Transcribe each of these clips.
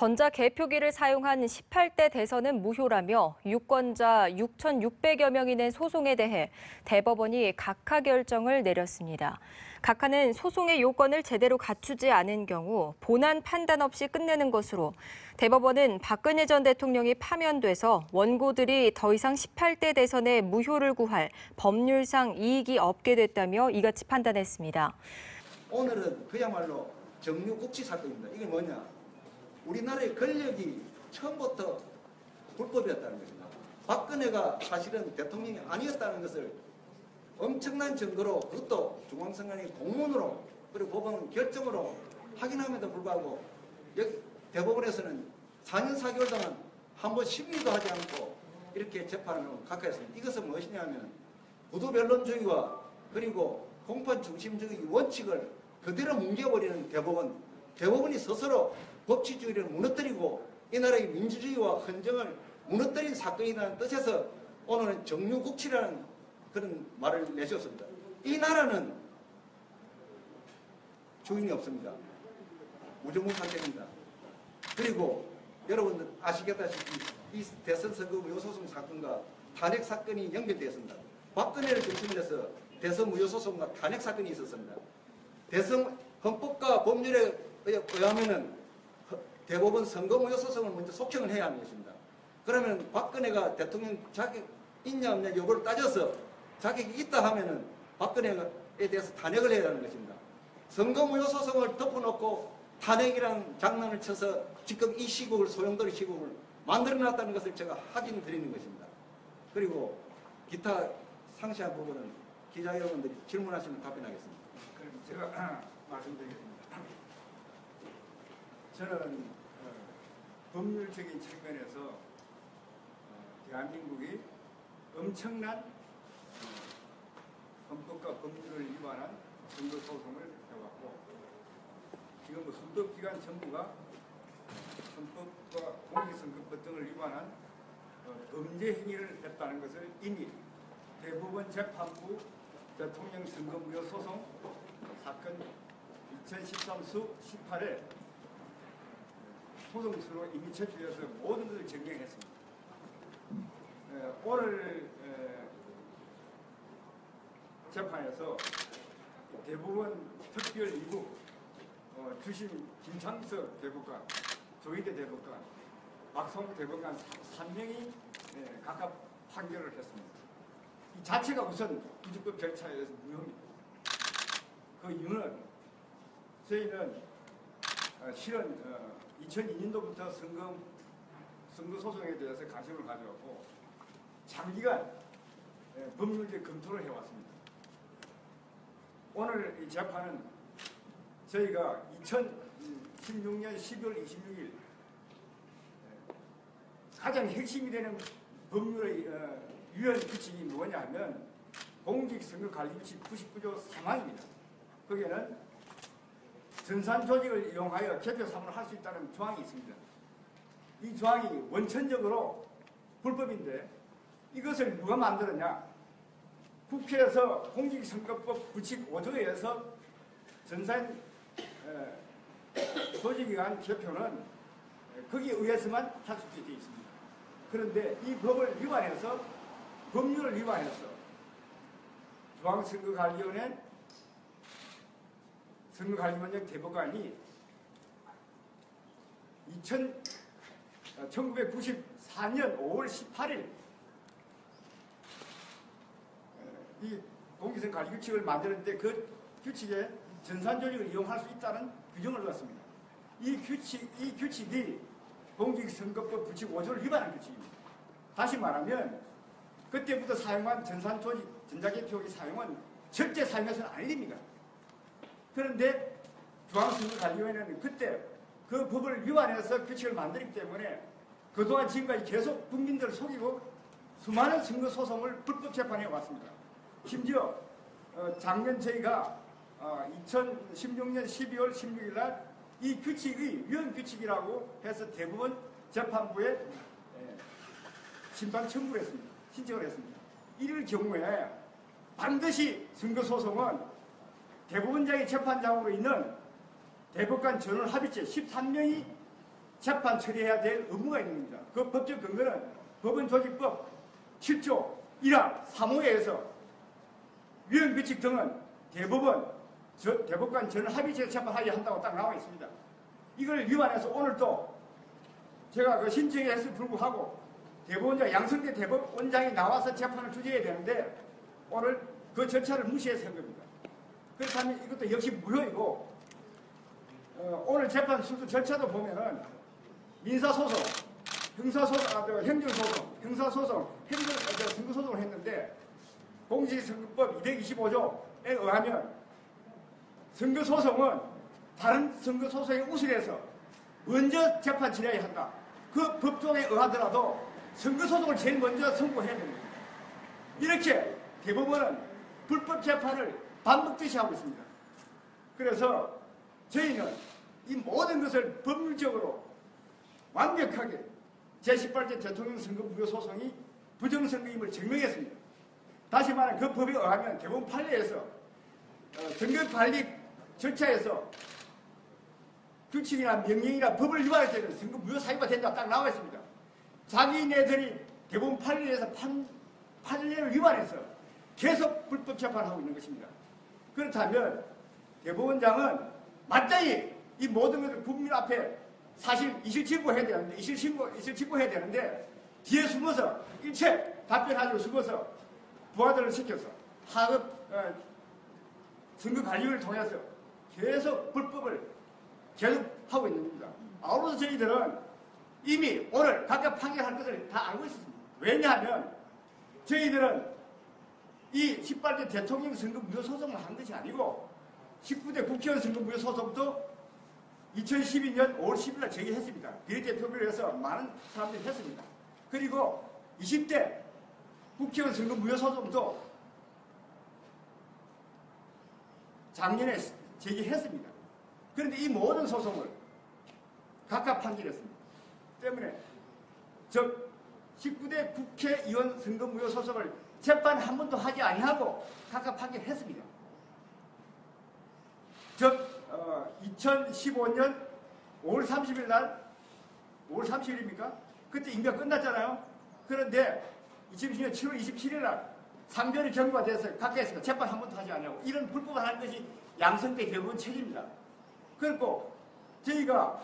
전자개표기를 사용한 18대 대선은 무효라며 유권자 6,600여 명이 낸 소송에 대해 대법원이 각하 결정을 내렸습니다. 각하는 소송의 요건을 제대로 갖추지 않은 경우 본안 판단 없이 끝내는 것으로 대법원은 박근혜 전 대통령이 파면돼서 원고들이 더 이상 18대 대선에 무효를 구할 법률상 이익이 없게 됐다며 이같이 판단했습니다. 오늘은 그야말로 정유국치 사건입니다. 이게 뭐냐? 우리나라의 권력이 처음부터 불법이었다는 것입니다. 박근혜가 사실은 대통령이 아니었다는 것을 엄청난 증거로, 그것도 중앙선관위 공문으로 그리고 법원 결정으로 확인함에도 불구하고 여기 대법원에서는 4년 4개월 동안 한 번 심리도 하지 않고 이렇게 재판을 각하했습니다. 이것은 무엇이냐면 구도변론주의와 그리고 공판 중심주의 원칙을 그대로 뭉개버리는 대법원이 스스로 법치주의를 무너뜨리고 이 나라의 민주주의와 헌정을 무너뜨린 사건이라는 뜻에서 오늘은 정유국치라는 그런 말을 내셨습니다. 이 나라는 주인이 없습니다. 무정부 상태입니다. 그리고 여러분들 아시겠다시피 이 대선 선거 무효소송 사건과 탄핵 사건이 연결되었습니다. 박근혜를 중심으로 해서 대선 무효소송과 탄핵 사건이 있었습니다. 대선 헌법과 법률에 의하면은 대법원 선거무효소송을 먼저 속청을 해야 하는 것입니다. 그러면 박근혜가 대통령 자격 있냐 없냐 여부를 따져서 자격이 있다 하면은 박근혜에 대해서 탄핵을 해야 하는 것입니다. 선거무효소송을 덮어놓고 탄핵이라는 장난을 쳐서 지금 이 시국을 소용돌이 시국을 만들어놨다는 것을 제가 확인드리는 것입니다. 그리고 기타 상세한 부분은 기자 여러분들이 질문하시면 답변하겠습니다. 그럼 제가 말씀드리겠습니다. 저는 법률적인 측면에서 대한민국이 엄청난 헌법과 법률을 위반한 선거소송을 해왔고 지금 헌법기관 전부가 헌법과 공직선거법 등을 위반한 범죄 행위를 했다는 것을 이미 대법원 재판부 대통령 선거무효소송 사건 2013수 18회 소송수로 이미 제출해서 모든 것을 정리했습니다. 오늘 재판에서 대법원 특별 2부 주심 김창석 대법관, 조희대 대법관, 박성우 대법관 3명이 각각 판결을 했습니다. 이 자체가 우선 기준법 절차에 의해서 무효입니다. 그 이유는 저희는 실은 2002년도부터 선거소송에 대해서 관심을 가져왔고 장기간 법률적 검토를 해왔습니다. 오늘 이 재판은 저희가 2016년 12월 26일 가장 핵심이 되는 법률의 유연 규칙이 뭐냐 하면 공직선거관리규칙 99조 3항입니다. 거기에는 전산 조직을 이용하여 개표 사무를 할 수 있다는 조항이 있습니다. 이 조항이 원천적으로 불법인데 이것을 누가 만들었냐? 국회에서 공직선거법 규칙 5조에 의해서 전산 조직에 의한 개표는 거기에 의해서만 할 수 있게 되어 있습니다. 그런데 이 법을 위반해서 법률을 위반해서 중앙선거관리위원회 선거관리위원회 대법관이 1994년 5월 18일 이 공직선거관리규칙을 만드는데 그 규칙에 전산조직을 이용할 수 있다는 규정을 넣었습니다. 이 규칙이 공직선거법 규칙 5조를 위반한 규칙입니다. 다시 말하면 그때부터 사용한 전산조직, 전자개표기 사용은 절대 사용해서는 아니 됩니다. 그런데 중앙선거관리위원회는 그때 그 법을 위반해서 규칙을 만들기 때문에 그동안 지금까지 계속 국민들을 속이고 수많은 선거소송을 불법 재판해 왔습니다. 심지어 작년 저희가 2016년 12월 16일 날 이 규칙이 위헌 규칙이라고 해서 대법원 재판부에 심판 청구를 했습니다. 신청을 했습니다. 이럴 경우에 반드시 선거소송은 대법원장이 재판장으로 있는 대법관 전원 합의체 13명이 재판 처리해야 될 의무가 있는 겁니다. 그 법적 근거는 법원조직법 7조 1항 3호에서 위헌규칙 등은 대법관 전합의체에서 재판하게 한다고 딱 나와 있습니다. 이걸 위반해서 오늘 또 제가 그 신청했을 불구하고 대법원장 양승태 대법원장이 나와서 재판을 주재해야 되는데 오늘 그 절차를 무시해서 한 겁니다. 그렇다면 이것도 역시 무효이고 오늘 재판 순수 절차도 보면은 민사소송, 형사소송, 행정소송, 형사소송, 선거소송을 했는데 공직선거법 225조에 의하면 선거소송은 다른 선거소송에 우선해서 먼저 재판 진행해야 한다. 그 법조에 의하더라도 선거소송을 제일 먼저 선고해야 됩니다. 이렇게 대법원은 불법 재판을 반복듯이 하고 있습니다. 그래서 저희는 이 모든 것을 법률적으로 완벽하게 제18대 대통령 선거 무효 소송이 부정선거임을 증명했습니다. 다시 말하면 그 법에 의하면 대법원 판례에서 선거관리 절차에서 규칙이나 명령이나 법을 위반할 때는 선거 무효 사유가 된다 딱 나와 있습니다. 자기네들이 대법원 판례에서 판례를 위반해서 계속 불법 재판하고 있는 것입니다. 그렇다면 대법원장은 마땅히 이 모든 것을 국민 앞에 사실 이실직고해야 되는데 이실직고해야 되는데 뒤에 숨어서 일체 답변하지고 숨어서 부하들을 시켜서 하급 선거관리를 통해서 계속 불법을 계속하고 있는 겁니다. 아울러서 저희들은 이미 오늘 각각 판결할 것을 다 알고 있습니다. 왜냐하면 저희들은 이 18대 대통령 선거 무효 소송을 한 것이 아니고 19대 국회의원 선거 무효 소송도 2012년 5월 10일 날 제기했습니다. 비례대표를 해서 많은 사람들이 했습니다. 그리고 20대 국회의원 선거 무효 소송도 작년에 제기했습니다. 그런데 이 모든 소송을 각각 판결했습니다. 때문에 즉 19대 국회의원 선거 무효 소송을 재판 한 번도 하지 아니하고 각각 판결했습니다. 즉 2015년 5월 30일 날 5월 30일입니까? 그때 임기가 끝났잖아요. 그런데 2010년 7월 27일 날 상변이 경고가 돼서 각각에서 재판 한 번도 하지 않냐고 이런 불법을 하는 것이 양승태 대법원 책임입니다. 그리고 저희가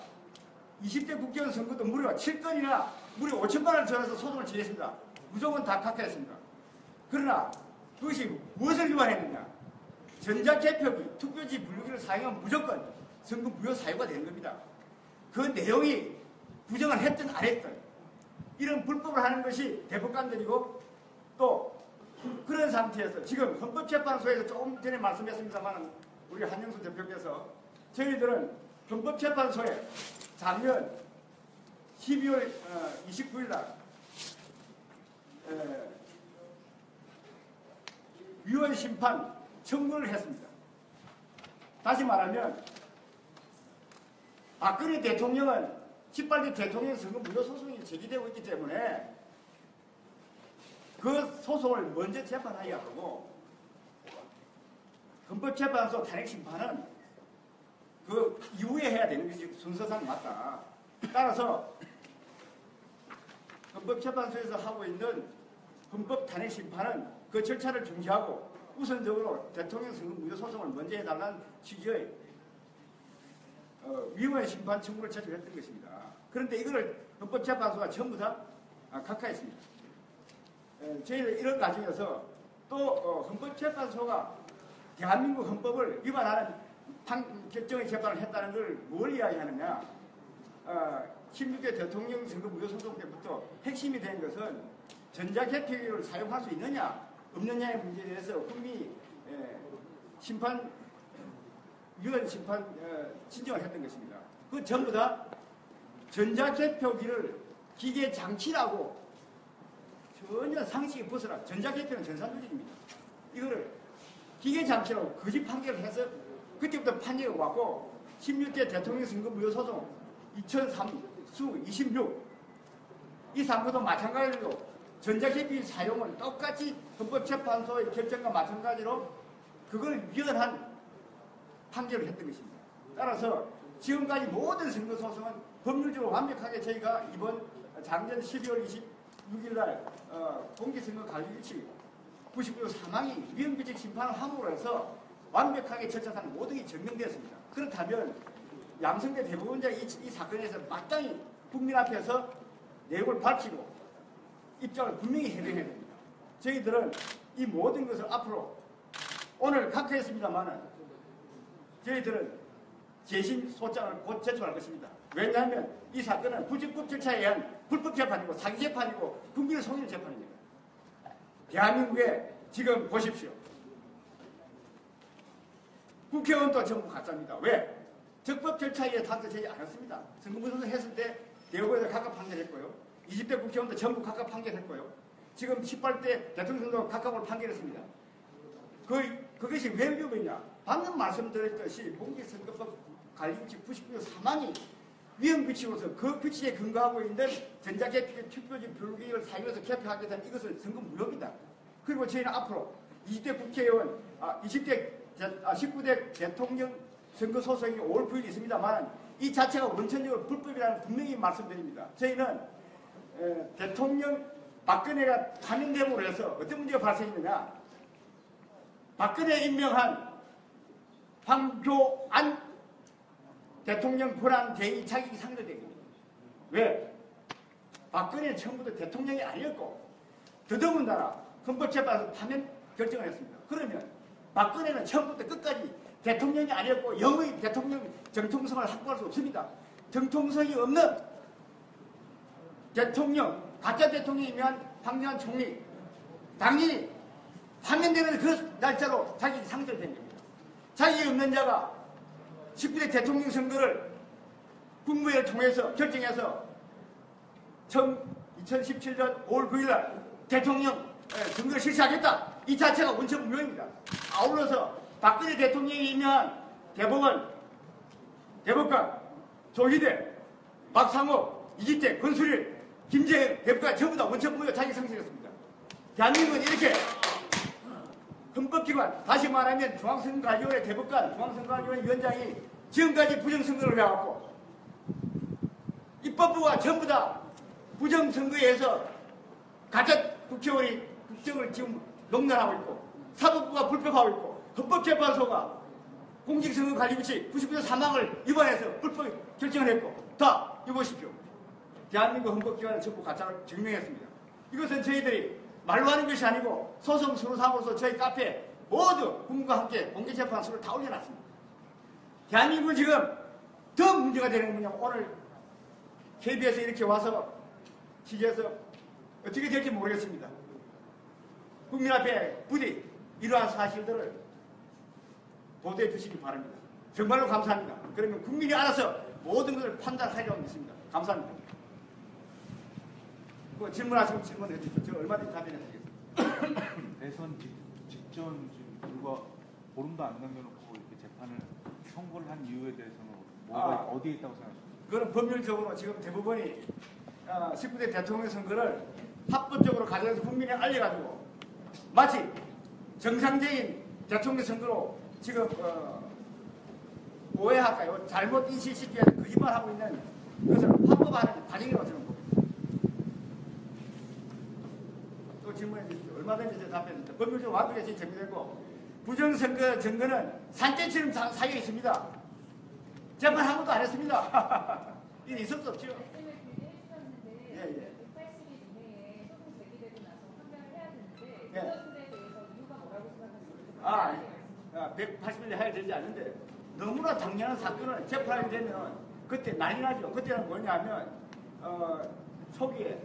20대 국회의원 선거도 무려 7건이나 무려 5천만 원을 전해서 소송을 제기했습니다. 무조건 다 각하했습니다. 그러나 그것이 무엇을 위반했느냐? 전자개표기, 투표지 분류기를 사용하면 무조건 선거 무효 사유가 되는 겁니다. 그 내용이 부정을 했든 안 했든 이런 불법을 하는 것이 대법관들이고 또 그런 상태에서 지금 헌법재판소에서 조금 전에 말씀했습니다만 우리 한영수 대표께서 저희들은 헌법재판소에 작년 12월 29일 날 위헌 심판 청구를 했습니다. 다시 말하면 박근혜 대통령은 18대 대통령 선거 무효 소송이 제기되고 있기 때문에 그 소송을 먼저 재판하여야 하고 헌법재판소 탄핵심판은 그 이후에 해야 되는 것이 순서상 맞다. 따라서 헌법재판소에서 하고 있는 헌법 탄핵심판은 그 절차를 중지하고 우선적으로 대통령 선거 무효 소송을 먼저 해달라는 취지의 위헌 심판 청구를 제출했던 것입니다. 그런데 이거를 헌법재판소가 전부 다 각하했습니다. 저희는 이런 과정에서 또 헌법재판소가 대한민국 헌법을 위반하는 결정의 재판을 했다는 걸 뭘 이야기하느냐? 16대 대통령 선거 무효 소송 때부터 핵심이 된 것은 전자개표기를 사용할 수 있느냐 없느냐의 문제에 대해서 국민이 위헌 심판 신청을 했던 것입니다. 그 전부 다 전자개표기를 기계 장치라고 전혀 상식이 벗어나 전자개표는 전산조직입니다. 이거를 기계 장치라고 거짓 판결을 해서 그때부터 판결이 왔고 16대 대통령 선거 무효 소송 2003수 26 이 사건도 마찬가지로 전자개표기 사용은 똑같이 헌법재판소의 결정과 마찬가지로 그걸 위헌한 판결을 했던 것입니다. 따라서 지금까지 모든 선거 소송은 법률적으로 완벽하게 저희가 이번 작년 12월 26일 날 공개선거 관리규칙 99조 사망이 위헌규칙 심판을 함으로 해서 완벽하게 절차상 모든 게 증명되었습니다. 그렇다면 양승태 대법원장 이 사건에서 마땅히 국민 앞에서 내용을 밝히고 입장을 분명히 해명해야 됩니다. 저희들은 이 모든 것을 앞으로 오늘 각하했습니다만은 저희들은 재심 소장을 곧 제출할 것입니다. 왜냐하면 이 사건은 부적법 절차에 의한 불법 재판이고 사기 재판이고 국민을 속이는 재판입니다. 대한민국에 지금 보십시오. 국회의원도 전부 가짜입니다. 왜? 적법 절차에 의해 탄핵되지 않았습니다. 선거무소속 했을 때 대법원에서 각각 판결했고요. 20대 국회의원도 전부 각각 판결했고요. 지금 18대 대통령도 각각으로 판결했습니다. 그것이 왜 위험했냐? 방금 말씀드렸듯이 공직선거법 관리규칙 99조 3항이 위헌규칙으로서 그 규칙에 근거하고 있는 전자개표 투표지 별개를 사용해서 개표하게 되면 이것은 선거 무효입니다. 그리고 저희는 앞으로 20대 국회의원, 19대 대통령 선거 소송이 5월 9일 있습니다만 이 자체가 원천적으로 불법이라는 분명히 말씀드립니다. 저희는 대통령 박근혜가 파면됨으로 해서 어떤 문제가 발생했느냐? 박근혜 임명한 황교안 대통령 권한 대의 자격이 상실됩니다. 왜? 박근혜는 처음부터 대통령이 아니었고 더더군다나 헌법재판에서 파면 결정을 했습니다. 그러면 박근혜는 처음부터 끝까지 대통령이 아니었고 영의 대통령 정통성을 확보할 수 없습니다. 정통성이 없는 대통령, 가짜 대통령이면 황교안 총리 당연히 파면되는 그 날짜로 자격이 상실된 겁니다. 자격이 없는 자가 19대 대통령 선거를 국무회의를 통해서 결정해서 2017년 5월 9일 날 대통령 선거를 실시하겠다. 이 자체가 원천 무효입니다. 아울러서 박근혜 대통령이 임명한 대법원, 대법관, 조희대, 박상호, 이기태, 권수릴, 김재현 대법관 전부 다 원천 무효 자격 상실했습니다. 대한민국은 이렇게 헌법기관, 다시 말하면 중앙선거관리위원회 대법관, 중앙선거관리위원회 위원장이 지금까지 부정선거를 해왔고 입법부가 전부 다 부정선거에 의해서 가짜 국회의원이 국정을 지금 농단하고 있고 사법부가 불법하고 있고 헌법재판소가 공직선거관리규칙 99조 3항을 위반해서 불법 결정을 했고 다 이보십시오. 대한민국 헌법기관은 전부 가짜를 증명했습니다. 이것은 저희들이 말로 하는 것이 아니고 소송 수로상으로서 저희 카페에 모두 국민과 함께 공개재판 수를 다 올려놨습니다. 대한민국은 지금 더 문제가 되는 게 뭐냐면 오늘 KBS에 이렇게 와서 취재해서 어떻게 될지 모르겠습니다. 국민 앞에 부디 이러한 사실들을 보도해 주시기 바랍니다. 정말로 감사합니다. 그러면 국민이 알아서 모든 것을 판단하리라고 믿습니다. 감사합니다. 뭐 질문하시면 질문해 주십시오. 제가 얼마든지 답변해 드리겠습니다. 대선 직전 지금 불과 보름도 안 남겨놓고 이렇게 재판을 선고를 한 이유에 대해서는 뭐가 어디에 있다고 생각하십니까? 그건 법률적으로 지금 대법원이 19대 대통령 선거를 합법적으로 가져가서 국민에 알려가지고 마치 정상적인 대통령 선거로 지금 오해할까요? 잘못 인식시키기 위해서 거짓말하고 있는 것을 합법화하는 과정이라고 저는 봅니다. 또 질문해 주십시오. 얼마든지 제가 답변해 드립니다. 법률적으로 완벽히 정리되고 부정선거 증거는 산재처럼 사유에 있습니다. 재판 한 번도 안 했습니다. 이게 있을 수 없죠. 예, 예. 180일 이내에 소송 제기되고 나서 판단을 해야 되는데 예. 그것에 대해서 이유가 뭐라고 생각하십니까? 180일 해야 되지 않는데 너무나 당연한 사건을 재판이 되면 그때 난리 나죠. 그때는 뭐냐면 초기에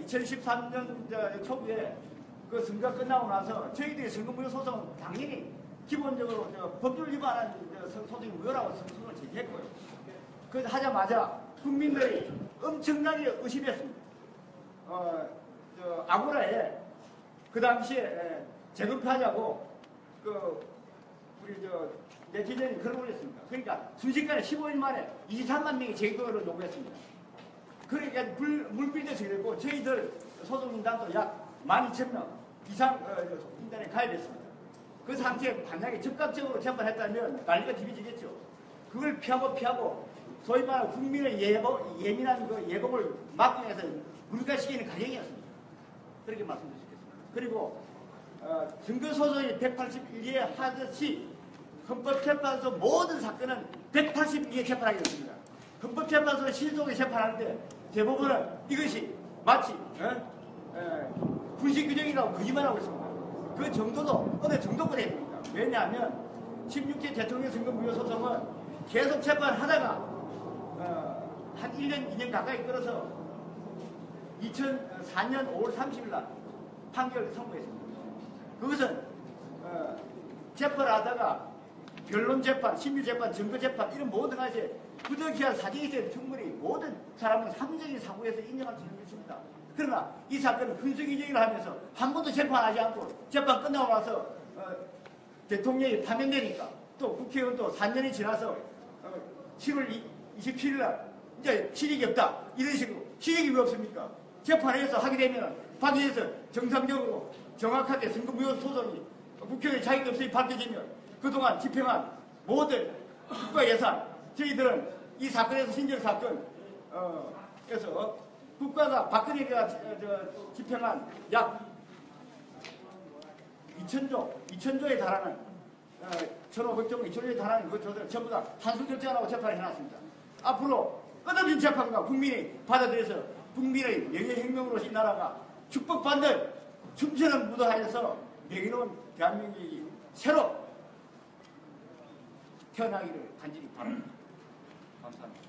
2013년 초기에 그 선거 끝나고 나서 저희들이 선거무효 소송은 당연히 기본적으로 법률 위반한 소송이 무효라고 소송을 제기했고요. 그래서 하자마자 국민들이 엄청나게 의심했습니다. 아고라에 그 당시에 재검표하자고 우리 네티즌이 글을 올렸습니다. 그러니까 순식간에 15일 만에 23만 명이 제거를 요구했습니다. 그러니까 물밀대서 이랬고 저희들 소송인단도 약 12,000명 이상 인단에 가입했습니다. 그 상태에 만약에 즉각적으로 재판했다면 난리가 뒤집어지겠죠. 그걸 피하고 소위 말하는 국민의 예민한 그 예범을 막기 위해서 우리가 시키는 가정이었습니다. 그렇게 말씀드릴 수 있겠습니다. 그리고 증거소송이 181에 하듯이 헌법재판소 모든 사건은 182에 재판하게 됐습니다. 헌법재판소는 신속하게 재판하는데 대법원은 이것이 마치 분식규정이라고 거짓말하고 있습니다. 그 정도도 어느 정도까지 해야 됩니다. 왜냐하면 16대 대통령 선거 무효 소송은 계속 재판하다가 한 1년, 2년 가까이 끌어서 2004년 5월 30일 날 판결을 선고했습니다. 그것은 재판을 하다가 변론재판, 심리재판, 증거재판 이런 모든 것이 부득이한 사정이 있어야 충분히 모든 사람은 삼적인 사고에서 인정할 수 있는 것입니다. 그러나 이 사건은 hun수기정을 하면서 한 번도 재판하지 않고 재판 끝나고 나서 대통령이 파면되니까 또 국회의원도 4년이 지나서 7월 27일 날 이제 실익이 없다 이런 식으로 실익이 왜 없습니까? 재판에서 하게 되면 판결에서 정상적으로 정확하게 선거무효 소송이 국회의 자격 없이 밝혀지면 그동안 집행한 모든 국가 예산 저희들은 이 사건에서 신적 사건 그래서 국가가 박근혜가 집행한 약 2천조에 달하는 1,500조, 2천조에 달하는 그것들 전부 다 한수 결정하고 재판을 해놨습니다. 앞으로 끝없는 재판과 국민이 받아들여서 국민의 명예혁명으로 이 나라가 축복받는 춤추는 무도하에서 명예로운 대한민국이 새로 태어나기를 간절히 바랍니다. 감사합니다.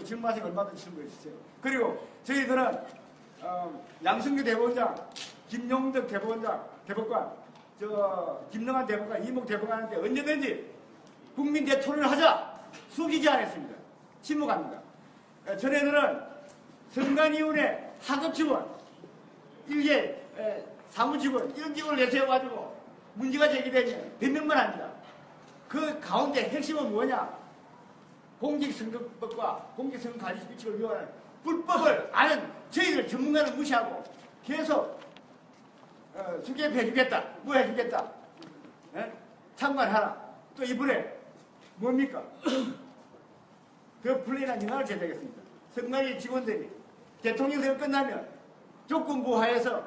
질문하시면 얼마든지 질문해 주세요. 그리고 저희들은 양승규 대법원장, 김용덕 대법관, 김영한 대법관, 이목 대법관한테 언제든지 국민 대토론을 하자 숙이지 않았습니다. 침묵합니다. 전에들은 선관위원회 하급직원, 일개 사무직원 이런 직원을 내세워가지고 문제가 제기되면 변명만 합니다. 그 가운데 핵심은 뭐냐? 공직선거법과 공직선거관리규칙을 위반하는 불법을 아는 저희들 전문가를 무시하고 계속 수개해주겠다, 뭐 해주겠다, 참관하라. 또 이번에 뭡니까? 그 플레이한 영향을 제대하겠습니다. 선관위 직원들이 대통령 선거 끝나면 조건부하에서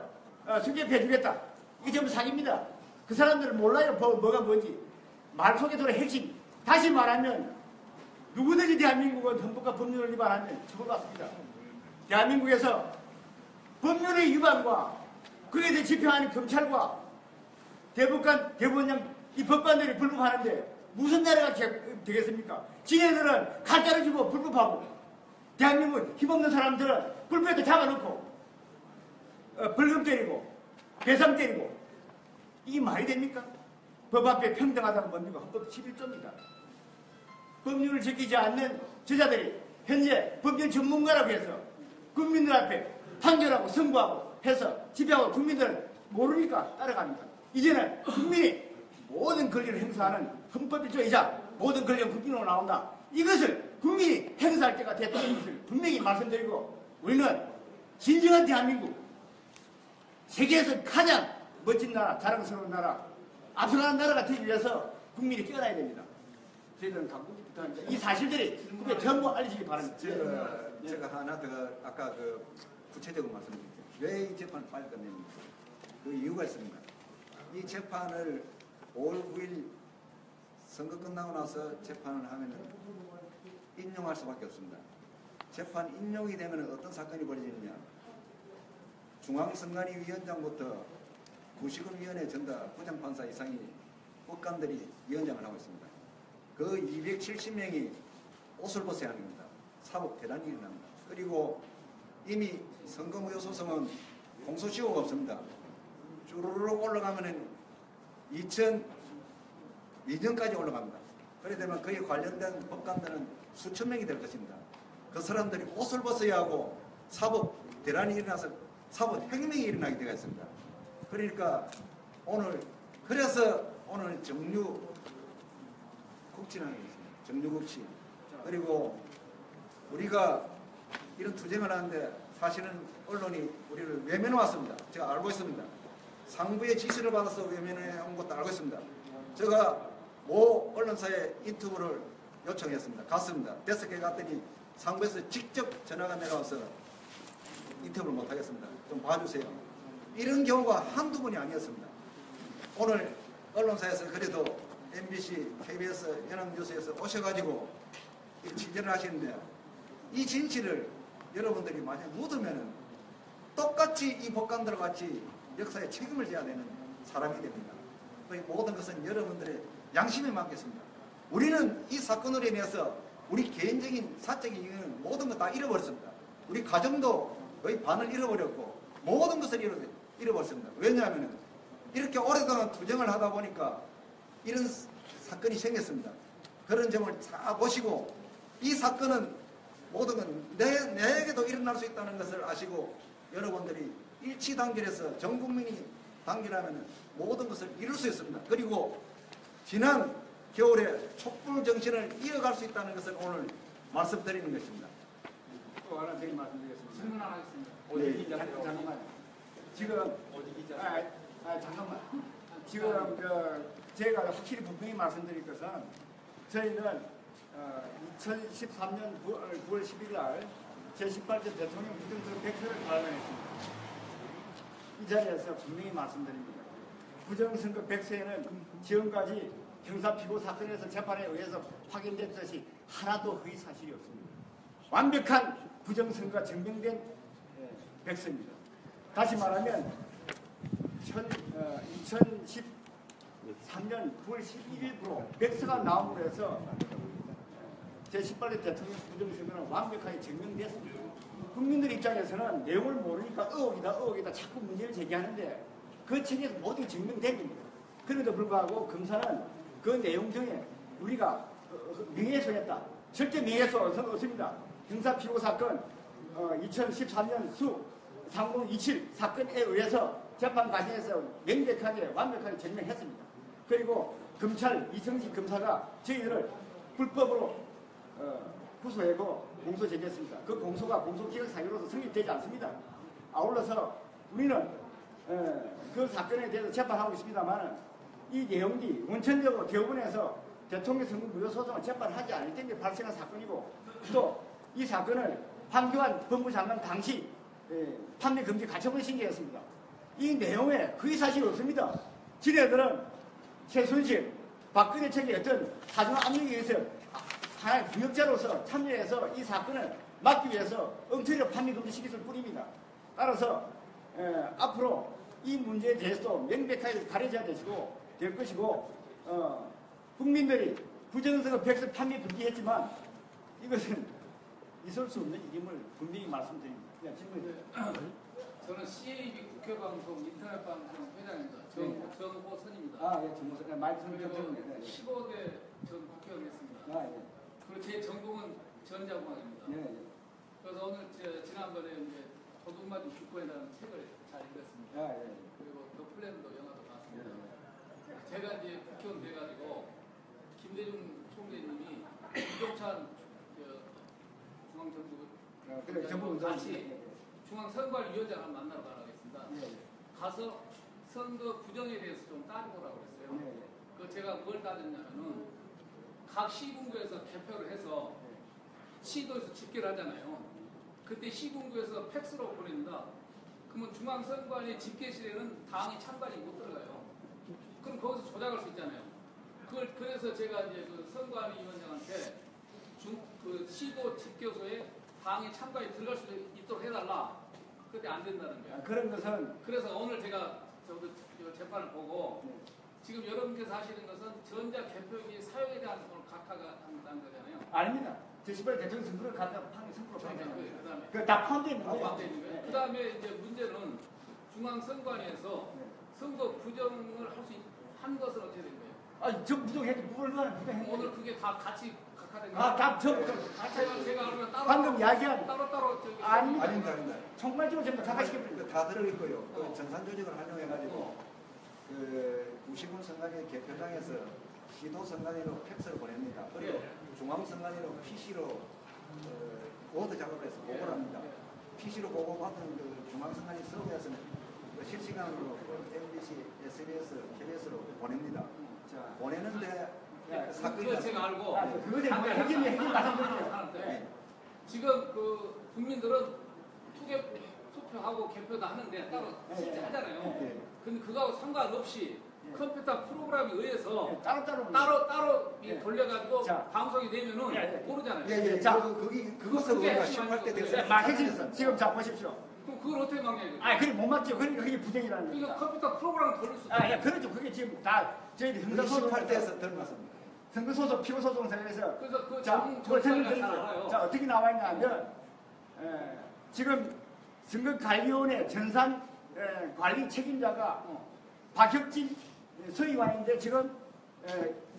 수개해주겠다. 이게 전부 사기입니다. 그 사람들은 몰라요. 뭐가 뭔지. 말 속에 들어 핵심. 다시 말하면 누구든지 대한민국은 헌법과 법률을 위반하면 처벌받습니다. 대한민국에서 법률의 위반과 그에 대해 집행하는 검찰과 대법원장 이 법관들이 불법하는데 무슨 나라가 되겠습니까? 지네들은 칼자루 주고 불법하고 대한민국 힘없는 사람들은 불법에도 잡아놓고 벌금 때리고 배상 때리고 이게 말이 됩니까? 법 앞에 평등하다는 뭡니까? 헌법 11조입니다. 법률을 지키지 않는 저자들이 현재 법률 전문가라고 해서 국민들 앞에 판결하고 선고하고 해서 지배하고 국민들은 모르니까 따라갑니다. 이제는 국민이 모든 권리를 행사하는 헌법 1조이자 모든 권리는 국민으로 나온다. 이것을 국민이 행사할 때가 됐다는 것을 분명히 말씀드리고 우리는 진정한 대한민국 세계에서 가장 멋진 나라, 자랑스러운 나라, 앞서가는 나라가 되기 위해서 국민이 깨어나야 됩니다. 저희들은 강국이 부탁합니다. 이 사실들이 국민에 전부 알려지기 바랍니다. 제가 하나 더 아까 그 구체적으로 말씀드릴게요. 왜 이 재판을 빨리 끝냅니까? 그 이유가 있습니다. 이 재판을 5월 9일 선거 끝나고 나서 재판을 하면 인용할 수밖에 없습니다. 재판 인용이 되면 어떤 사건이 벌어지느냐. 중앙선관위 위원장부터 구시군위원회 전다 부장판사 이상이 법관들이 위원장을 하고 있습니다. 그 270명이 옷을 벗어야 하는 겁니다. 사법 대란이 일어납니다. 그리고 이미 선거무효 소송은 공소시효가 없습니다. 쭈루룩 올라가면은 2002년까지 올라갑니다. 그래 되면 그에 관련된 법관들은 수천 명이 될 것입니다. 그 사람들이 옷을 벗어야 하고 사법 대란이 일어나서 사법 혁명이 일어나게 되어 있습니다. 그러니까 그래서 오늘 정류국치라는 게 있습니다. 정류국치. 그리고 우리가 이런 투쟁을 하는데 사실은 언론이 우리를 외면해 왔습니다. 제가 알고 있습니다. 상부의 지시를 받아서 외면해 온 것도 알고 있습니다. 제가 모 언론사에 인터뷰를 요청했습니다. 갔습니다. 5개 갔더니 상부에서 직접 전화가 내려와서 인터뷰를 못하겠습니다. 좀 봐주세요. 이런 경우가 한두 번이 아니었습니다. 오늘 언론사에서 그래도 MBC, KBS, 연합뉴스에서 오셔가지고 취재를 하시는데 이 진실을 여러분들이 만약 묻으면은 똑같이 이 법관들 같이 역사에 책임을 져야 되는 사람이 됩니다. 그 모든 것은 여러분들의 양심에 맡겼습니다. 우리는 이 사건으로 인해서 우리 개인적인 사적인 이유는 모든 것 다 잃어버렸습니다. 우리 가정도 거의 반을 잃어버렸고 모든 것을 잃어버렸습니다. 왜냐하면 이렇게 오랫동안 투쟁을 하다 보니까 이런 사건이 생겼습니다. 그런 점을 다 보시고 이 사건은 모든 건 내에게도 일어날 수 있다는 것을 아시고 여러분들이 일치단결해서 전 국민이 단결하면 모든 것을 이룰 수 있습니다. 그리고 지난 겨울에 촛불 정신을 이어갈 수 있다는 것을 오늘 말씀드리는 것입니다. 또 하나 드린 말씀드리겠습니다. 질문 하나 하겠습니다. 네, 잠깐만. 지금 잠깐만. 지금 제가 확실히 분명히 말씀드릴 것은 저희는 2013년 9월 10일 날 제18대 대통령 부정선거 100세를 발언했습니다. 이 자리에서 분명히 말씀드립니다. 부정선거 100세는 지금까지 형사피고 사건에서 재판에 의해서 확인됐듯이 하나도 허위 사실이 없습니다. 완벽한 부정선거가 증명된 100세입니다. 다시 말하면 2013년 9월 11일부로 100세가 나옴으로 해서 제18대 대통령 부정선거는 완벽하게 증명됐습니다. 국민들 입장에서는 내용을 모르니까 의혹이다 자꾸 문제를 제기하는데 그 책에서 모두 증명됩니다. 그럼에도 불구하고 검사는 그 내용 중에 우리가 명예훼손했다. 절대 명예훼손 없습니다. 형사피고 사건 2013년 수 3027 사건에 의해서 재판 과정에서 명백하게 완벽하게 증명했습니다. 그리고 검찰 이성식 검사가 저희들을 불법으로 구속하고 공소 제기했습니다. 그 공소가 공소기각 사유로서 성립되지 않습니다. 아울러서 우리는 그 사건에 대해서 재판하고 있습니다만 이 내용이 원천적으로 대법원에서 대통령 선거 무효 소송을 재판하지 않을 때에 발생한 사건이고 또 이 사건을 황교안 법무장관 당시 판매 금지 가처분 신청했습니다. 이 내용에 거의 사실이 없습니다. 지네들은 최순실, 박근혜 측의 어떤 사전 압력에 의해서 하나의 부역자로서 참여해서 이 사건을 막기 위해서 엉터리로 판매 금지 시켰을 뿐입니다. 따라서 앞으로 이 문제에 대해서도 명백하게 가려져야 될 것이고 국민들이 부정선거 100세 판매 금지했지만 이것은 있을 수 없는 일임을 분명히 말씀드립니다. 저는 CAB 국회방송 인터넷방송 회장입니다. 정호선입니다. 예, 정보선 말씀 좀 그리고 드립니다. 15대 전 국회의원이었습니다. 예. 그리고 제 전공은 전자공학입니다. 예. 그래서 오늘 지난번에 이제 도둑맞은 주권이라는 책을 잘 읽었습니다. 예. 그리고 더 플랜도 영화도 봤습니다. 제가 이제 국회의원 돼가지고 김대중 총재님이 이종찬 중앙정부 다시 중앙선관위원장을 만나러 가라고 했습니다. 가서 선거 부정에 대해서 좀 따져보라고 했어요. 그 제가 뭘 따졌냐면은 각 시군구에서 개표를 해서 시도에서 집계를 하잖아요. 그때 시군구에서 팩스로 보냅니다. 그러면 중앙선관위 집계실에는 당이 찬반이 못 들어가요. 그럼 거기서 조작할 수 있잖아요. 그래서 제가 이제 그 선관위원장한테 그 시도 집계소에 당이 참가에 들어갈 수 있도록 해달라. 그때 안 된다는 거예요. 그런 것은 그래서 오늘 제가 저도 재판을 보고 지금 여러분께서 하시는 것은 전자 개표기 사용에 대한 걸 각하가 한다는 거잖아요. 아닙니다. 제18대 대통령 선거를 갖다 판을 선거로 판정합니다. 그다음에 그다 포함되어 있는 포함되어 있는 거예요. 거예요. 그다음에 이제 문제는 중앙선관위에서 선거 부정을 한 것은 어떻게 된 거예요? 저 부정했죠. 무얼마나 부정했는데. 오늘 그게 다 같이 각하된 거예요. 제가 그러면 따로 방금 이야기한 따로 저기 아닙니다. 정말적으로 전부 각하시켰습니다. 다 들어있고요. 그 정산조직을 활용해가지고 그 구시군 선관위 개표장에서 시도 선관위로 팩스를 보냅니다. 그리고 중앙 선관위로 PC로 워드 작업을 해서 보고를 합니다. PC로 보고받은 그 중앙 선관위 서버에서는 그 실시간으로 MBC, SBS, KBS로 보냅니다. 보내는데 사건이 그거 제가 알고 그것에 핵심 말씀드리죠. 하는데 지금 그 국민들은 투표하고 개표도 하는데 따로 실제 하잖아요. 근데 그거하고 상관없이 컴퓨터 프로그램에 의해서 따로 돌려가지고 자. 방송이 되면은 모르잖아요. 예. 자. 그것을 우리가 18대 대선 핵심 지금 자 보십시오. 그럼 그걸 어떻게 막냐고요? 그게 못 맞죠. 그러니까 그게 부정이라는 이거 거죠. 컴퓨터 프로그램 돌릴 수 그렇죠. 그게 지금 다 저희들 형사소송 18대에서 들어갔습니다. 선거소송 피고소송상에서 그래서 그 자, 그걸 설명드릴게요. 잘 알아요. 자, 어떻게 나와 있냐면 지금 선거관리위원회 전산 관리 책임자가 박혁진 서의관인데 지금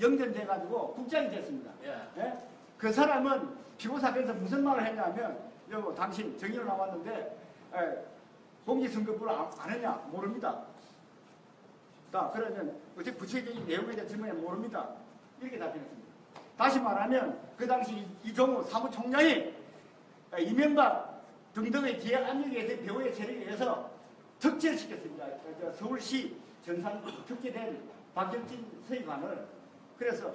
영전돼 가지고 국장이 됐습니다. 예. 그 사람은 피고사건에서 무슨 말을 했냐면 여보 당신 정의로 나왔는데 공직선거법을 아느냐 모릅니다. 자 그러면 어떻게 구체적인 내용에 대해 질문에 모릅니다. 이렇게 답변했습니다. 다시 말하면 그 당시 이종우 사무총장이 이명박 등등의 기획 압력에 배후의 세력에 의해서 특채시켰습니다. 서울시 전산 특채된 박경진 서의관을. 그래서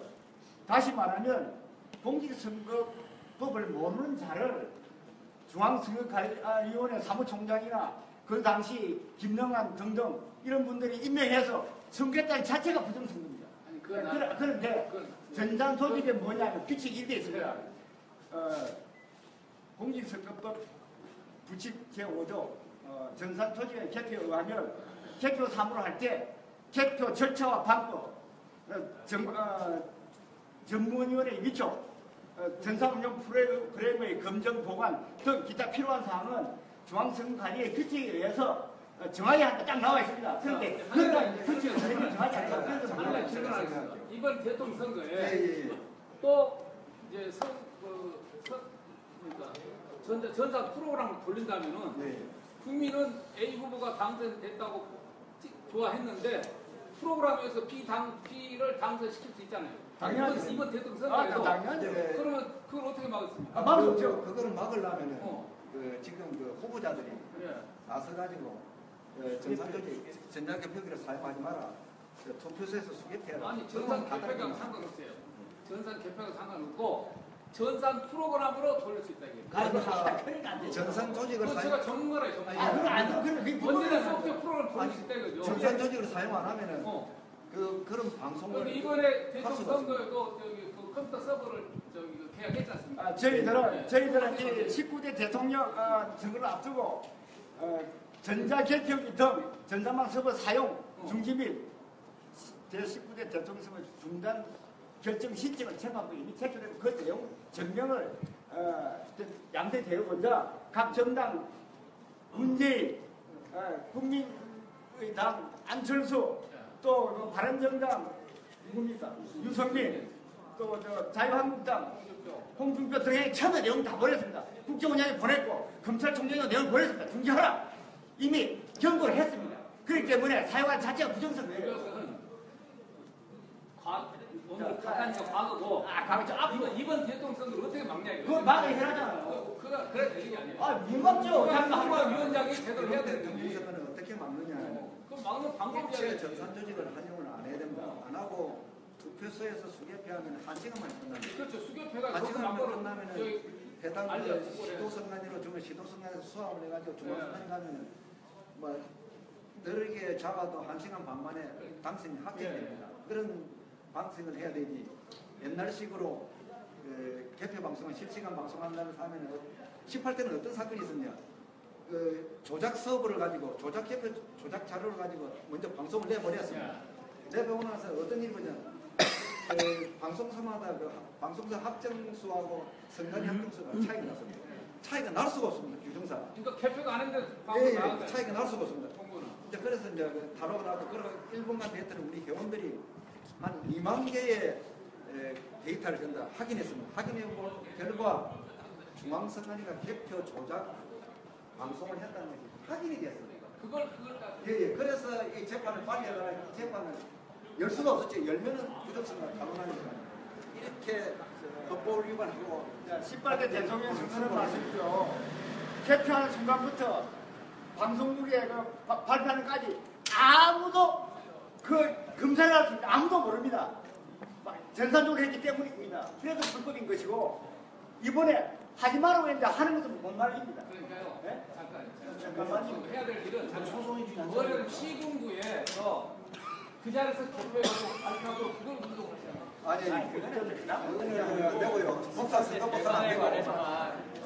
다시 말하면 공직선거법을 모르는 자를 중앙선거관리위원회 사무총장이나 그 당시 김영환 등등 이런 분들이 임명해서 선거했다는 자체가 부정선거입니다. 그런데 전산 조직에 뭐냐면 규칙이 1대 있습니다. 공직선거법 부칙 제5조 전산 조직의 개표에 의하면 개표 사무를 할 때 개표 절차와 방법, 전문위원회의 위촉, 전산운용 프로그램의 검정 보관 등 기타 필요한 사항은 중앙선거관리의 규칙에 의해서 정하게 한다 딱 나와 있습니다. 그런데 그런 규칙을 저희는 정하지 않습니다. 이번 대통령 선거에 예. 또 이제 전자 프로그램을 돌린다면은 국민은 A 후보가 당선됐다고 좋아했는데 프로그램에서 B를 당선시킬 수 있잖아요. 당연하죠. 이번 대통령 선거에서 당연하죠. 그러면 그걸 어떻게 막았습니까? 막을 수 없죠. 그거를 막으려면은 어. 지금 그 후보자들이 나서가지고 전산조직 전자개표기를 사용하지 마라. 투표소에서 수개표해라. 아니 전산 개표가 상관없어요. 전산 개표가 상관없고 전산 프로그램으로 돌릴 수 있다 이게. 그러니까 전산 조직을 그거 제가 전문가예요. 그건 언제나 소프트웨어 프로그램 돌릴 수 있다 이거죠. 전산 조직을 사용 안 하면은 그런 방송을 근데 이번에 대통령 선거에도 그 컴퓨터 서버를 계약했지 않습니까? 저희들은 이 19대 대통령 선거를 앞두고 전자개표기 등 전자망 서버 사용 중지 및 제19대 대통령 선거 중단 결정 신청을 청하고 이미 제출된 그 내용 증명을 양태되어보자 각 정당 문재인, 국민의당 안철수 또 바른정당 누굽니까 유성민 또 자유한국당 홍준표 등의 처음에 내용 다 보냈습니다. 국정원장이 보냈고 검찰총장이 내용 보냈습니다. 중지하라 이미 경고를 했습니다. 그렇기 때문에 사용한 자체가 부정선거예요. 오늘 가까이서 과거고 앞으로 이번 대통령 선거를 어떻게 막냐 이거. 그거 막아야 해라잖아요. 그래 되는 게 아니에요. 못 막죠. 위원장이 제대로 해야 되는 이 건데. 선거는 어떻게 막느냐. 그 막는 방법이 일체 전산 조직을 활용을 안 해야 된다. 안 하고 투표소에서 수개표하면 1시간만에 끝납니다. 그렇죠. 수교패가 1시간만 끝나면은 해당 알려, 시도선관위로 주면 시도선관위에서 수합을 해가지고 중앙선관위 가면은 뭐 느리게 잡아도 1시간 반 만에 당선이 확정됩니다. 그런 방송을 해야 되지. 옛날식으로 개표 방송은 실시간 방송한다면서 하면은 18대는 어떤 사건이 있었냐? 조작 서버를 가지고 조작 개표 조작 자료를 가지고 먼저 방송을 내버렸습니다. 내보고 나서 어떤 일이 뭐냐? 방송사마다 방송사 합정수하고 선관위 합정수가 차이가 났습니다. 차이가 날 수가 없습니다. 규정사. 그러니까 개표가 안 했는데 방송 나간다. 차이가 날 수가 없습니다. 통보는. 그래서 이제 다루고 나서 그런 1분간 데이터를 우리 회원들이 한 2만 개의 데이터를 전부 다 확인했습니다. 확인해본 결과 중앙선관위가 개표 조작 방송을 했다는 것이 확인이 됐습니다. 그걸 예. 그래서 이 재판을 빨리 하다가 재판을 열 수가 없었죠. 열면은 부정선거가 가능하니까 이렇게 법법을 위반하고 18대 대통령 선거는 말씀이죠. 개표하는 순간부터 방송국에 발표하는까지 아무도 그 검사를 할 수 있는데 아무도 모릅니다. 전산적으로 했기 때문입니다. 그래서 불법인 것이고 이번에 하지 말라고 했는데 하는 것은 못 말입니다. 그러니까요. 네? 잠깐 해야 될 일은 뭐냐면 시군구에서 그 자리에서 개표해가지고 발표하도록 그걸 운동하시는 거예요. 아니, 그거는 내고요. 법사 선거법사 안 되고.